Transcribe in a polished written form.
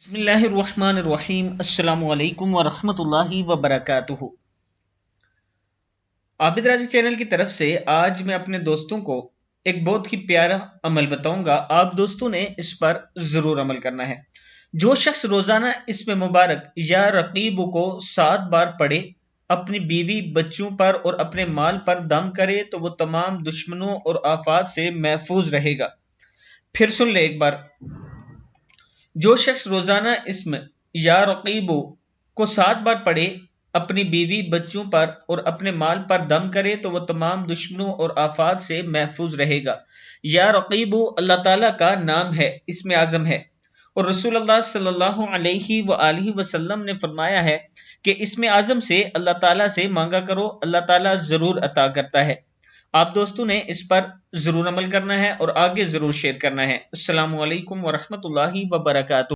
बिस्मिल्लाहिर्रहमानिर्रहीम अस्सलामु अलैकुम वरहमतुल्लाहि वबरकातुहू। आबिद राजी चैनल की तरफ से आज मैं अपने दोस्तों को एक बहुत ही प्यारा अमल बताऊंगा। आप दोस्तों ने इस पर जरूर अमल करना है। जो शख्स रोजाना इसमें मुबारक या रकीब को 7 बार पढ़े, अपनी बीवी बच्चों पर और अपने माल पर दम करे तो वो तमाम दुश्मनों और आफात से महफूज रहेगा। फिर सुन ले एक बार। जो शख्स रोजाना इसम या रकीबो को 7 बार पढ़े, अपनी बीवी बच्चों पर और अपने माल पर दम करे तो वह तमाम दुश्मनों और आफात से महफूज रहेगा। या रकीबो अल्लाह ताला का नाम है, इसमें आजम है, और रसूलुल्लाह सल्लल्लाहु अलैहि वसल्लम ने फरमाया है कि इसमें आजम से अल्लाह ताला से मांगा करो, अल्लाह ताला जरूर अता करता है। आप दोस्तों ने इस पर जरूर अमल करना है और आगे जरूर शेयर करना है। अस्सलामु अलैकुम वरहमतुल्लाहि वबरकातुहू।